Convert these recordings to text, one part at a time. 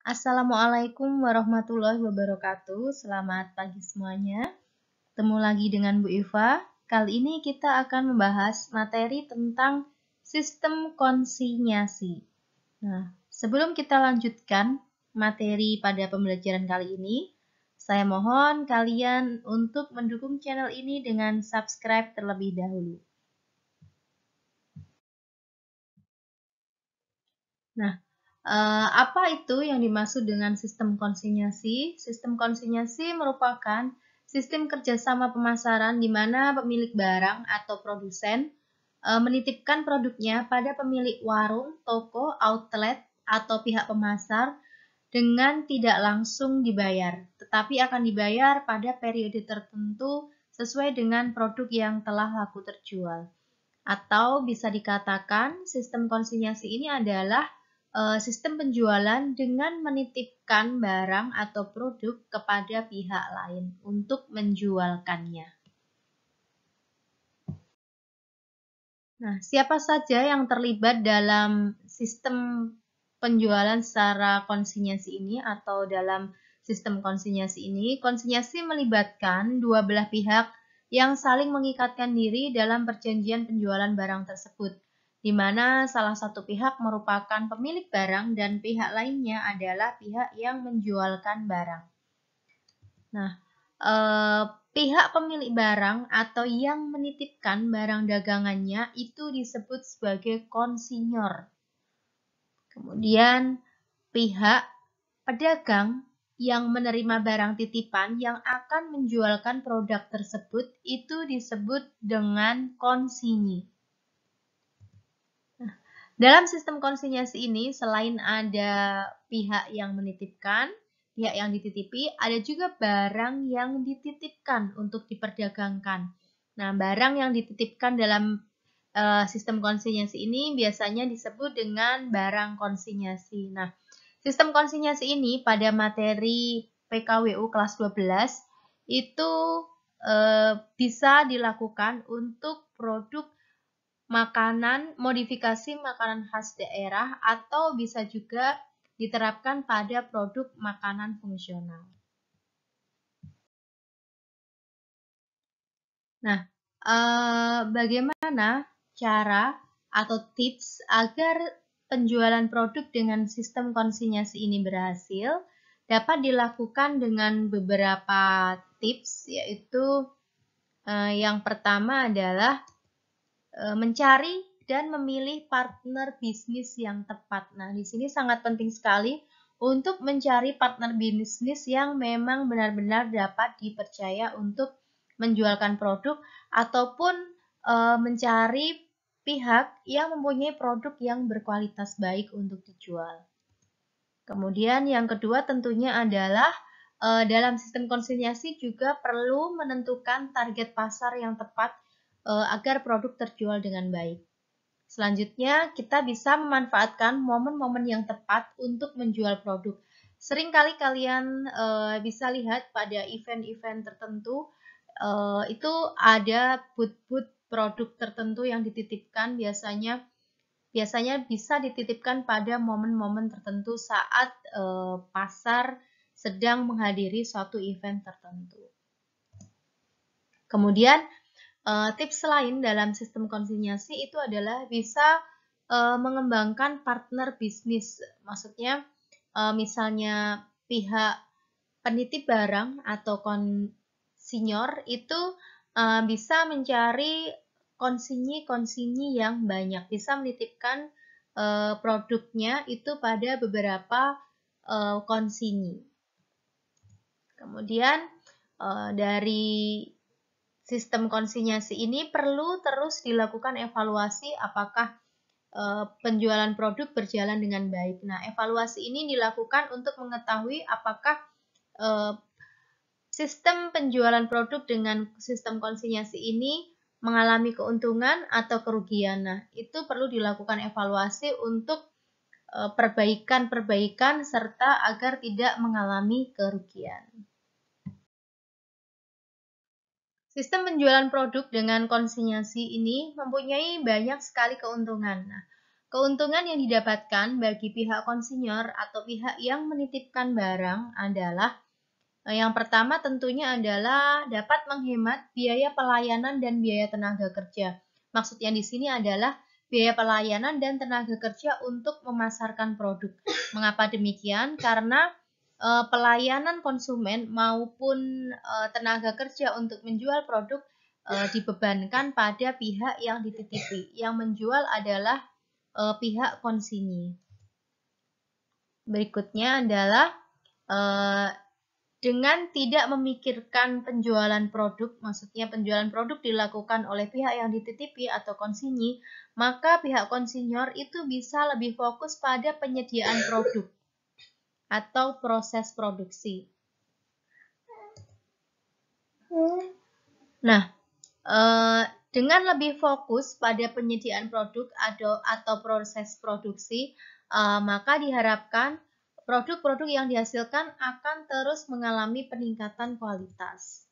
Assalamualaikum warahmatullahi wabarakatuh. Selamat pagi semuanya. Ketemu lagi dengan Bu Iva. Kali ini kita akan membahas materi tentang sistem konsinyasi. Nah, sebelum kita lanjutkan materi pada pembelajaran kali ini, saya mohon kalian untuk mendukung channel ini dengan subscribe terlebih dahulu. Nah, apa itu yang dimaksud dengan sistem konsinyasi? Sistem konsinyasi merupakan sistem kerjasama pemasaran di mana pemilik barang atau produsen menitipkan produknya pada pemilik warung, toko, outlet, atau pihak pemasar dengan tidak langsung dibayar, tetapi akan dibayar pada periode tertentu sesuai dengan produk yang telah laku terjual. Atau bisa dikatakan sistem konsinyasi ini adalah sistem penjualan dengan menitipkan barang atau produk kepada pihak lain untuk menjualkannya. Nah, siapa saja yang terlibat dalam sistem penjualan secara konsinyasi ini atau dalam sistem konsinyasi ini? Konsinyasi melibatkan dua belah pihak yang saling mengikatkan diri dalam perjanjian penjualan barang tersebut, di mana salah satu pihak merupakan pemilik barang dan pihak lainnya adalah pihak yang menjualkan barang. Nah, pihak pemilik barang atau yang menitipkan barang dagangannya itu disebut sebagai konsinyor. Kemudian, pihak pedagang yang menerima barang titipan yang akan menjualkan produk tersebut itu disebut dengan konsinyi. Dalam sistem konsinyasi ini, selain ada pihak yang menitipkan, pihak yang dititipi, ada juga barang yang dititipkan untuk diperdagangkan. Nah, barang yang dititipkan dalam sistem konsinyasi ini biasanya disebut dengan barang konsinyasi. Nah, sistem konsinyasi ini pada materi PKWU kelas 12 itu bisa dilakukan untuk produk makanan, modifikasi makanan khas daerah, atau bisa juga diterapkan pada produk makanan fungsional. Nah, bagaimana cara atau tips agar penjualan produk dengan sistem konsinyasi ini berhasil? Dapat dilakukan dengan beberapa tips, yaitu yang pertama adalah mencari dan memilih partner bisnis yang tepat. Nah, di sini sangat penting sekali untuk mencari partner bisnis yang memang benar-benar dapat dipercaya untuk menjualkan produk ataupun mencari pihak yang mempunyai produk yang berkualitas baik untuk dijual. Kemudian yang kedua tentunya adalah dalam sistem konsinyasi juga perlu menentukan target pasar yang tepat agar produk terjual dengan baik. Selanjutnya, kita bisa memanfaatkan momen-momen yang tepat untuk menjual produk. Seringkali kalian bisa lihat pada event-event tertentu, itu ada booth-booth produk tertentu yang dititipkan, biasanya bisa dititipkan pada momen-momen tertentu saat pasar sedang menghadiri suatu event tertentu. Kemudian, tips lain dalam sistem konsinyasi itu adalah bisa mengembangkan partner bisnis. Maksudnya, misalnya pihak penitip barang atau konsinyor itu bisa mencari konsinyi yang banyak, bisa menitipkan produknya itu pada beberapa konsinyi. Kemudian dari sistem konsinyasi ini perlu terus dilakukan evaluasi apakah penjualan produk berjalan dengan baik. Nah, evaluasi ini dilakukan untuk mengetahui apakah sistem penjualan produk dengan sistem konsinyasi ini mengalami keuntungan atau kerugian. Nah, itu perlu dilakukan evaluasi untuk perbaikan-perbaikan serta agar tidak mengalami kerugian. Sistem penjualan produk dengan konsinyasi ini mempunyai banyak sekali keuntungan. Nah, Keuntungan yang didapatkan bagi pihak konsinyur atau pihak yang menitipkan barang adalah yang pertama tentunya adalah dapat menghemat biaya pelayanan dan biaya tenaga kerja. Maksudnya di sini adalah biaya pelayanan dan tenaga kerja untuk memasarkan produk. Mengapa demikian? Karena pelayanan konsumen maupun tenaga kerja untuk menjual produk dibebankan pada pihak yang dititipi. Yang menjual adalah pihak konsinyi. Berikutnya adalah dengan tidak memikirkan penjualan produk, maksudnya penjualan produk dilakukan oleh pihak yang dititipi atau konsinyi, maka pihak konsinyur itu bisa lebih fokus pada penyediaan produk atau proses produksi. Nah, dengan lebih fokus pada penyediaan produk atau proses produksi, maka diharapkan produk-produk yang dihasilkan akan terus mengalami peningkatan kualitas.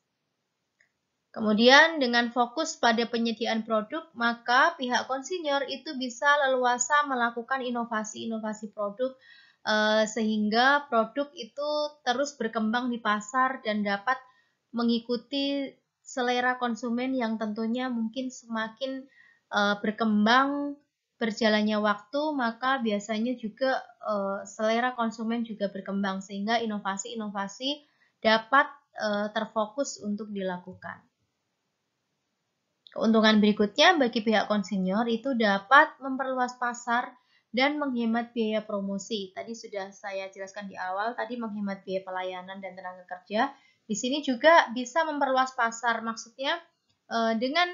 Kemudian dengan fokus pada penyediaan produk, maka pihak konsinyur itu bisa leluasa melakukan inovasi-inovasi produk sehingga produk itu terus berkembang di pasar dan dapat mengikuti selera konsumen yang tentunya mungkin semakin berkembang berjalannya waktu, maka biasanya juga selera konsumen juga berkembang sehingga inovasi-inovasi dapat terfokus untuk dilakukan. Keuntungan berikutnya bagi pihak konsinyur itu dapat memperluas pasar dan menghemat biaya promosi. Tadi sudah saya jelaskan di awal, tadi menghemat biaya pelayanan dan tenaga kerja. Di sini juga bisa memperluas pasar, maksudnya dengan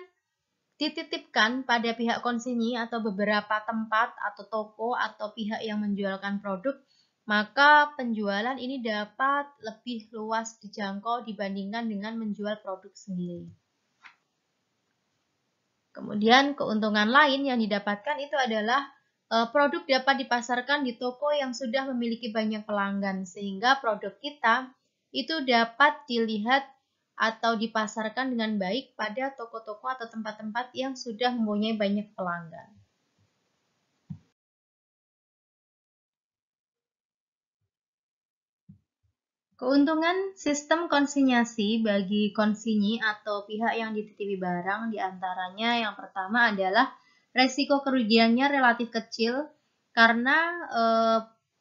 dititipkan pada pihak konsinyi atau beberapa tempat atau toko atau pihak yang menjualkan produk, maka penjualan ini dapat lebih luas dijangkau dibandingkan dengan menjual produk sendiri. Kemudian keuntungan lain yang didapatkan itu adalah produk dapat dipasarkan di toko yang sudah memiliki banyak pelanggan, sehingga produk kita itu dapat dilihat atau dipasarkan dengan baik pada toko-toko atau tempat-tempat yang sudah mempunyai banyak pelanggan. Keuntungan sistem konsinyasi bagi konsinyi atau pihak yang dititipi barang diantaranya yang pertama adalah resiko kerugiannya relatif kecil karena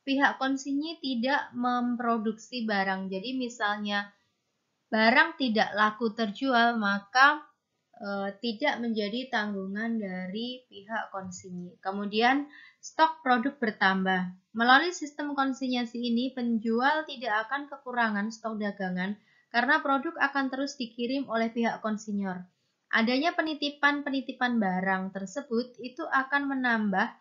pihak konsinyi tidak memproduksi barang. Jadi misalnya barang tidak laku terjual, maka tidak menjadi tanggungan dari pihak konsinyi. Kemudian stok produk bertambah. Melalui sistem konsinyasi ini, penjual tidak akan kekurangan stok dagangan karena produk akan terus dikirim oleh pihak konsinyur. Adanya penitipan-penitipan barang tersebut itu akan menambah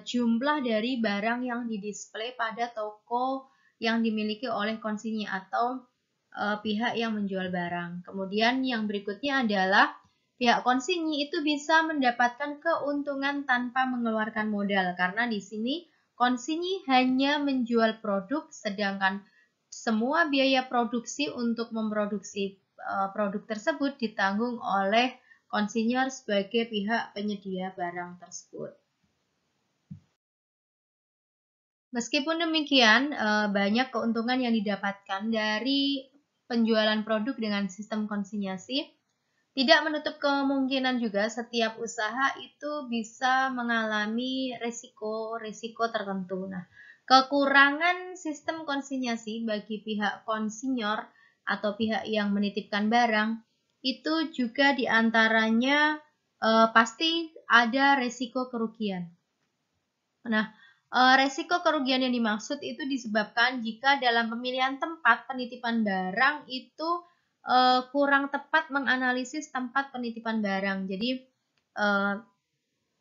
jumlah dari barang yang didisplay pada toko yang dimiliki oleh konsinyi atau pihak yang menjual barang. Kemudian yang berikutnya adalah pihak konsinyi itu bisa mendapatkan keuntungan tanpa mengeluarkan modal karena di sini konsinyi hanya menjual produk sedangkan semua biaya produksi untuk memproduksi produk tersebut ditanggung oleh konsinyur sebagai pihak penyedia barang tersebut. Meskipun demikian, banyak keuntungan yang didapatkan dari penjualan produk dengan sistem konsinyasi, tidak menutup kemungkinan juga setiap usaha itu bisa mengalami resiko tertentu. Nah, kekurangan sistem konsinyasi bagi pihak konsinyur atau pihak yang menitipkan barang itu juga diantaranya pasti ada resiko kerugian. Nah, resiko kerugian yang dimaksud itu disebabkan jika dalam pemilihan tempat penitipan barang itu kurang tepat menganalisis tempat penitipan barang. Jadi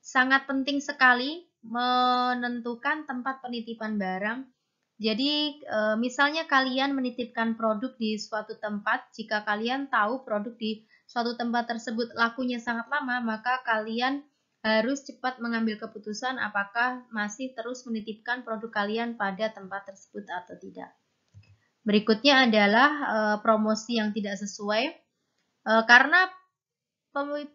sangat penting sekali menentukan tempat penitipan barang. Jadi misalnya kalian menitipkan produk di suatu tempat, jika kalian tahu produk di suatu tempat tersebut lakunya sangat lama, maka kalian harus cepat mengambil keputusan apakah masih terus menitipkan produk kalian pada tempat tersebut atau tidak. Berikutnya adalah promosi yang tidak sesuai. Karena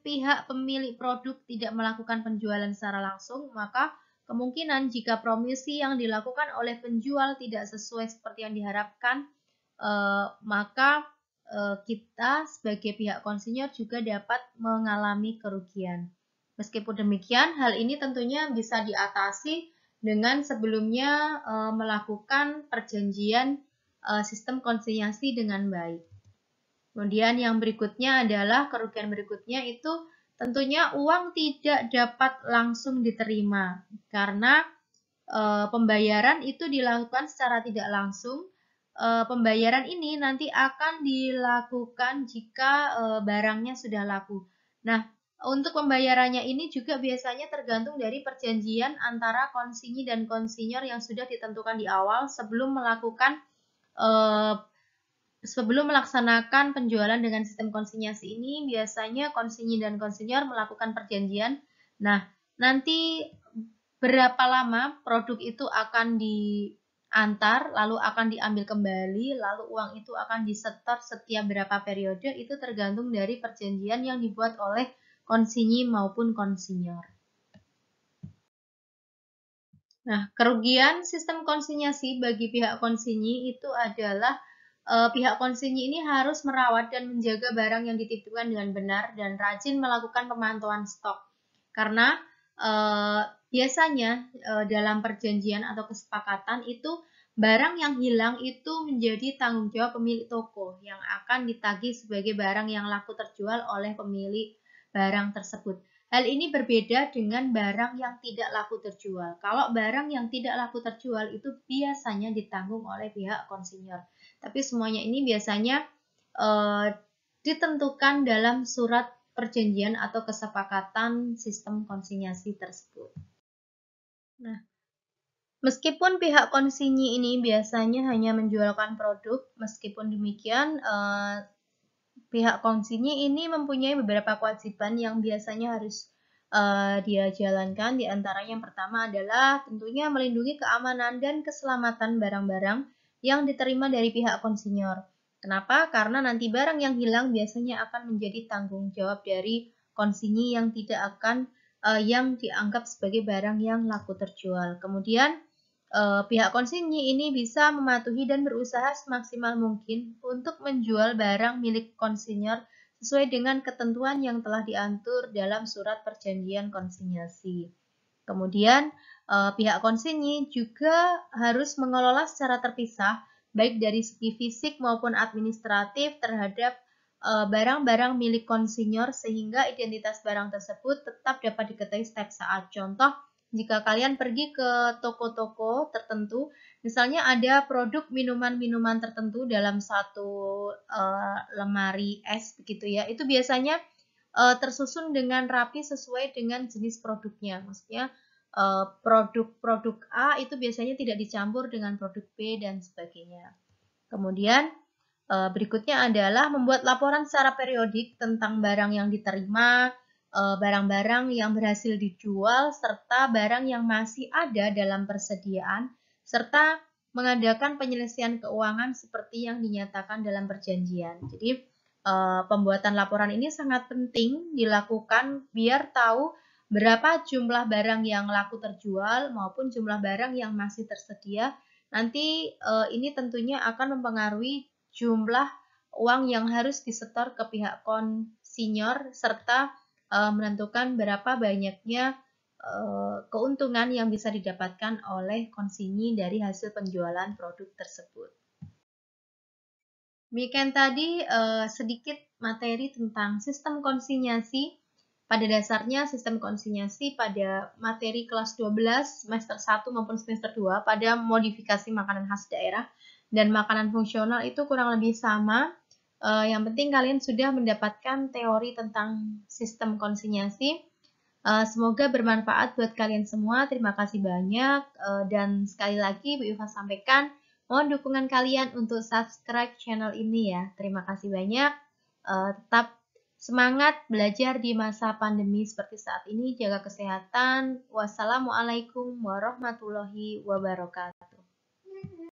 pihak pemilik produk tidak melakukan penjualan secara langsung, maka kemungkinan jika promosi yang dilakukan oleh penjual tidak sesuai seperti yang diharapkan, maka kita sebagai pihak konsinyur juga dapat mengalami kerugian. Meskipun demikian, hal ini tentunya bisa diatasi dengan sebelumnya melakukan perjanjian sistem konsinyasi dengan baik. Kemudian yang berikutnya adalah kerugian berikutnya itu tentunya uang tidak dapat langsung diterima karena pembayaran itu dilakukan secara tidak langsung. Pembayaran ini nanti akan dilakukan jika barangnya sudah laku. Nah, untuk pembayarannya ini juga biasanya tergantung dari perjanjian antara konsinyi dan konsinyur yang sudah ditentukan di awal sebelum melaksanakan penjualan dengan sistem konsinyasi ini. Biasanya konsinyi dan konsinyur melakukan perjanjian. Nah, nanti berapa lama produk itu akan diantar, lalu akan diambil kembali, lalu uang itu akan disetor setiap berapa periode, itu tergantung dari perjanjian yang dibuat oleh konsinyi maupun konsinyur. Nah, kerugian sistem konsinyasi bagi pihak konsinyi itu adalah pihak konsinyi ini harus merawat dan menjaga barang yang dititipkan dengan benar dan rajin melakukan pemantauan stok. Karena biasanya dalam perjanjian atau kesepakatan itu barang yang hilang itu menjadi tanggung jawab pemilik toko yang akan ditagih sebagai barang yang laku terjual oleh pemilik barang tersebut. Hal ini berbeda dengan barang yang tidak laku terjual. Kalau barang yang tidak laku terjual itu biasanya ditanggung oleh pihak konsinyur. Tapi semuanya ini biasanya ditentukan dalam surat perjanjian atau kesepakatan sistem konsinyasi tersebut. Nah, meskipun pihak konsinyi ini biasanya hanya menjualkan produk, meskipun demikian pihak konsinyi ini mempunyai beberapa kewajiban yang biasanya harus dia jalankan. Di antaranya yang pertama adalah tentunya melindungi keamanan dan keselamatan barang-barang yang diterima dari pihak konsinyur. Kenapa? Karena nanti barang yang hilang biasanya akan menjadi tanggung jawab dari konsinyi yang yang dianggap sebagai barang yang laku terjual. Kemudian pihak konsinyi ini bisa mematuhi dan berusaha semaksimal mungkin untuk menjual barang milik konsinyur sesuai dengan ketentuan yang telah diatur dalam surat perjanjian konsinyasi. Kemudian pihak konsinyi juga harus mengelola secara terpisah baik dari segi fisik maupun administratif terhadap barang-barang milik konsinyur sehingga identitas barang tersebut tetap dapat diketahui setiap saat. Contoh, jika kalian pergi ke toko-toko tertentu, misalnya ada produk minuman-minuman tertentu dalam satu lemari es begitu ya, itu biasanya tersusun dengan rapi sesuai dengan jenis produknya. Maksudnya produk A itu biasanya tidak dicampur dengan produk B dan sebagainya. Kemudian berikutnya adalah membuat laporan secara periodik tentang barang yang diterima, barang-barang yang berhasil dijual, serta barang yang masih ada dalam persediaan, serta mengadakan penyelesaian keuangan seperti yang dinyatakan dalam perjanjian. Jadi, pembuatan laporan ini sangat penting dilakukan biar tahu berapa jumlah barang yang laku terjual maupun jumlah barang yang masih tersedia. Nanti ini tentunya akan mempengaruhi jumlah uang yang harus disetor ke pihak konsinyur serta menentukan berapa banyaknya keuntungan yang bisa didapatkan oleh konsinyi dari hasil penjualan produk tersebut. Demikian tadi sedikit materi tentang sistem konsinyasi. Pada dasarnya sistem konsinyasi pada materi kelas 12 semester 1 maupun semester 2 pada modifikasi makanan khas daerah dan makanan fungsional itu kurang lebih sama. Yang penting kalian sudah mendapatkan teori tentang sistem konsinyasi. Semoga bermanfaat buat kalian semua. Terima kasih banyak. Dan sekali lagi Bu Iva sampaikan, mohon dukungan kalian untuk subscribe channel ini ya. Terima kasih banyak. Tetap semangat belajar di masa pandemi seperti saat ini. Jaga kesehatan. Wassalamualaikum warahmatullahi wabarakatuh.